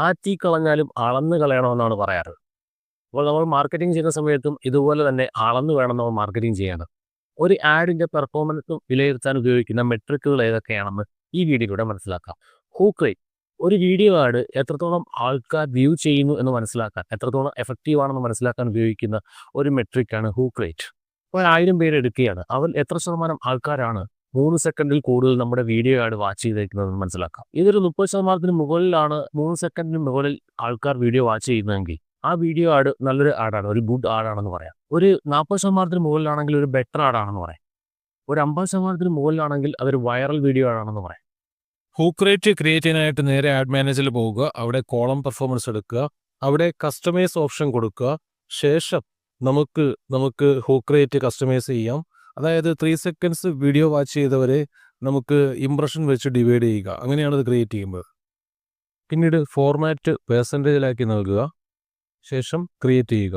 ആറ്റിക്കളഞ്ഞാലും അളന്ന് കളയണമെന്നാണ് പറയാറ്. അപ്പോൾ നമ്മൾ മാർക്കറ്റിംഗ് ചെയ്യുന്ന സമയത്തും ഇതുപോലെ തന്നെ അളന്ന് വേണം നമ്മൾ മാർക്കറ്റിംഗ് ചെയ്യേണ്ടത്. ഒരു ആഡിന്റെ പെർഫോമൻസും വിലയിരുത്താൻ ഉപയോഗിക്കുന്ന മെട്രിക്കുകൾ ഏതൊക്കെയാണെന്ന് ഈ വീഡിയോയിലൂടെ മനസ്സിലാക്കാം. ഹൂക്ക് റേറ്റ് ഒരു വീഡിയോ ആഡ് എത്രത്തോളം ആൾക്കാർ വ്യൂ ചെയ്യുന്നു എന്ന് മനസ്സിലാക്കാൻ, എത്രത്തോളം എഫക്റ്റീവ് ആണെന്ന് മനസ്സിലാക്കാൻ ഉപയോഗിക്കുന്ന ഒരു മെട്രിക്കാണ് ഹൂക്ക് റേറ്റ്. ഇപ്പോൾ 1000 പേര് എടുക്കുകയാണ്, അവൽ എത്ര ശതമാനം ആൾക്കാരാണ് 3 സെക്കൻഡിൽ കൂടുതൽ നമ്മുടെ വീഡിയോ ആഡ് വാച്ച് ചെയ്തേക്കുന്നതെന്ന് മനസ്സിലാക്കാം. ഇതൊരു 30% മുകളിലാണ് 3 സെക്കൻഡിന് മുകളിൽ ആൾക്കാർ വീഡിയോ വാച്ച് ചെയ്യുന്നതെങ്കിൽ ആ വീഡിയോ ആഡ് നല്ലൊരു ആഡാണ്, ഒരു ഗുഡ് ആഡാണെന്ന് പറയാം. ഒരു 40% മുകളിലാണെങ്കിൽ ഒരു ബെറ്റർ ആഡാണെന്ന് പറയാം. ഒരു 50% മുകളിലാണെങ്കിൽ അതൊരു വൈറൽ വീഡിയോ ആണെന്ന് പറയാം. ഹൂക്ക് റേറ്റ് ക്രിയേറ്റ് ചെയ്യാനായിട്ട് നേരെ ആഡ് മാനേജറിൽ പോവുക, അവിടെ കോളം പെർഫോമൻസ് എടുക്കുക, അവിടെ കസ്റ്റമൈസ് ഓപ്ഷൻ കൊടുക്കുക. ശേഷം നമുക്ക് ഹൂക്ക് റേറ്റ് കസ്റ്റമൈസ് ചെയ്യാം. അതായത് 3 സെക്കൻഡ്സ് വീഡിയോ വാച്ച് ചെയ്തവരെ നമുക്ക് ഇംപ്രഷൻ വെച്ച് ഡിവൈഡ് ചെയ്യുക. അങ്ങനെയാണ് ഇത് ക്രിയേറ്റ് ചെയ്യുന്നത്. പിന്നീട് ഫോർമാറ്റ് പെർസെൻറ്റേജിലാക്കി നൽകുക. ശേഷം ക്രിയേറ്റ് ചെയ്യുക.